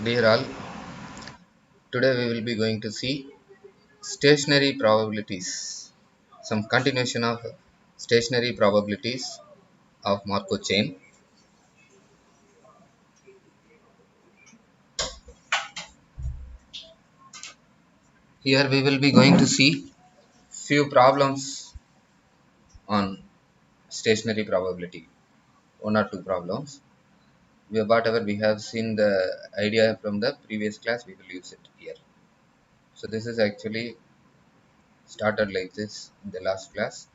Dear all, today we will be going to see stationary probabilities, some continuation of stationary probabilities of Markov chain. Here we will be going to see few problems on stationary probability, one or two problems. Whatever we have seen the idea from the previous class, we will use it here. So this is actually started like this in the last class.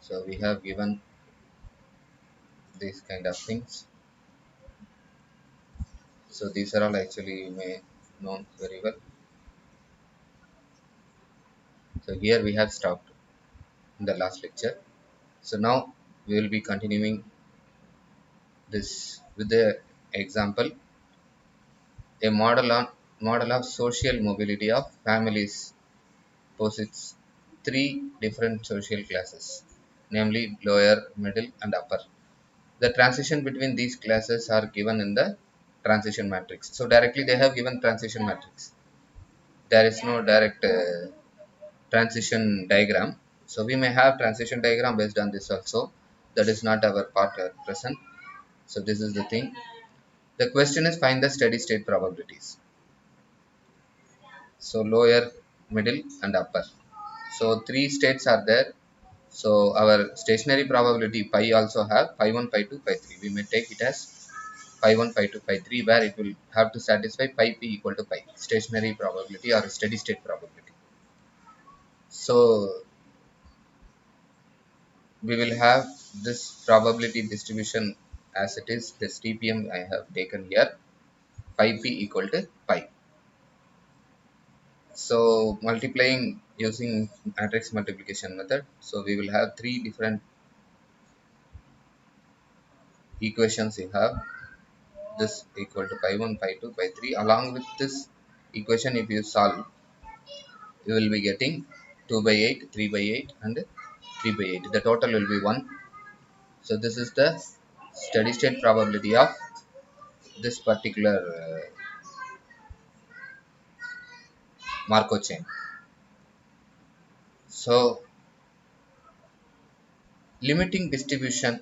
So we have given these kind of things. So these are all actually you may know very well. So here we have stopped in the last lecture. So now we will be continuing this with the example, a model of social mobility of families posits three different social classes, namely lower, middle, and upper. The transition between these classes are given in the transition matrix. So directly they have given transition matrix. There is no direct transition diagram. So we may have transition diagram based on this also. That is not our part at present. So this is the thing. The question is find the steady state probabilities. So lower, middle, and upper. So three states are there. So our stationary probability pi also have pi 1, pi 2, pi 3. We may take it as pi 1, pi 2, pi 3 where it will have to satisfy pi p equal to pi. Stationary probability or steady state probability. So we will have this probability distribution as it is. This TPM I have taken here, pi p equal to pi. So multiplying using matrix multiplication method, so we will have three different equations. You have this equal to pi 1, pi 2, pi 3. Along with this equation, if you solve, you will be getting 2 by 8, 3 by 8, and 3 by 8. The total will be 1. So this is the steady state probability of this particular Markov chain. So limiting distribution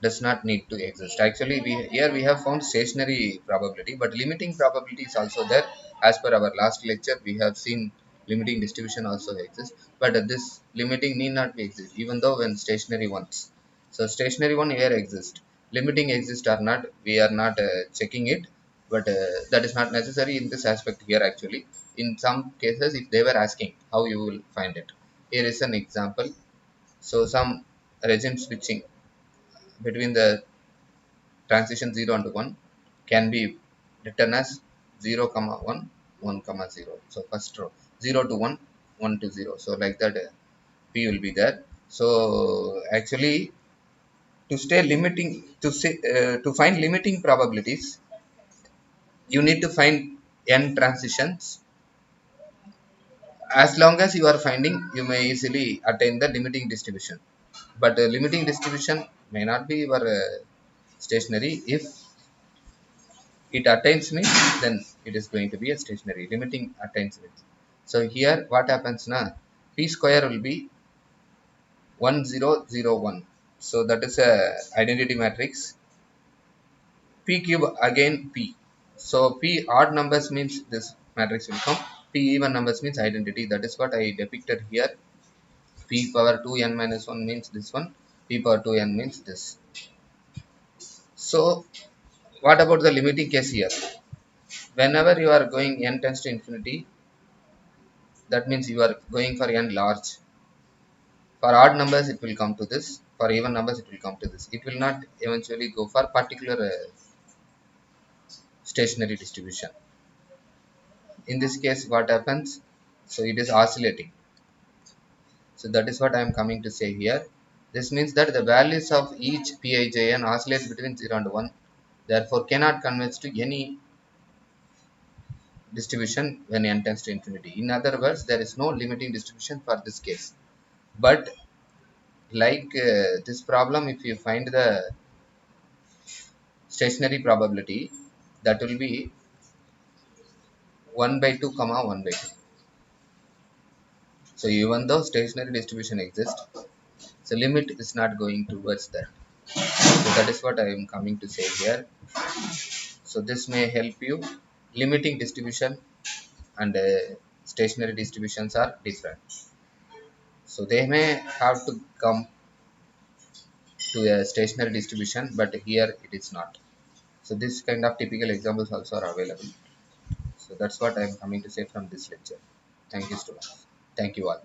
does not need to exist. Actually, here we have found stationary probability, but limiting probability is also there. As per our last lecture, we have seen limiting distribution also exists, but this limiting need not be exist, even though when stationary ones. So stationary one here exists. Limiting exist or not, we are not checking it, but that is not necessary in this aspect here. Actually, in some cases, if they were asking how you will find it, here is an example. So some regime switching between the transition 0 and 1 can be written as 0 comma 1 1 comma 0. So first row 0 to 1 1 to 0. So like that p will be there. So actually to stay limiting to find limiting probabilities, you need to find n transitions. As long as you are finding, you may easily attain the limiting distribution, but limiting distribution may not be your stationary. If it attains means, then it is going to be a stationary. Limiting attains means. So here what happens now, p square will be 1001. So that is a identity matrix. P cube again p. So p odd numbers means this matrix will come. P even numbers means identity. That is what I depicted here. P power 2 n minus 1 means this one. P power 2 n means this. So what about the limiting case here? Whenever you are going n tends to infinity, that means you are going for n large. For odd numbers it will come to this, for even numbers it will come to this. It will not eventually go for particular stationary distribution. In this case what happens, so it is oscillating. So that is what I am coming to say here. This means that the values of each pijn oscillates between 0 and 1, therefore cannot converge to any distribution when n tends to infinity. In other words, there is no limiting distribution for this case. But like this problem, if you find the stationary probability, that will be 1 by 2 comma 1 by 2. So even though stationary distribution exists, so limit is not going towards that. So that is what I am coming to say here. So this may help you. Limiting distribution and stationary distributions are different. So they may have to come to a stationary distribution, but here it is not. So this kind of typical examples also are available. So that's what I am coming to say from this lecture. Thank you, students. Thank you all.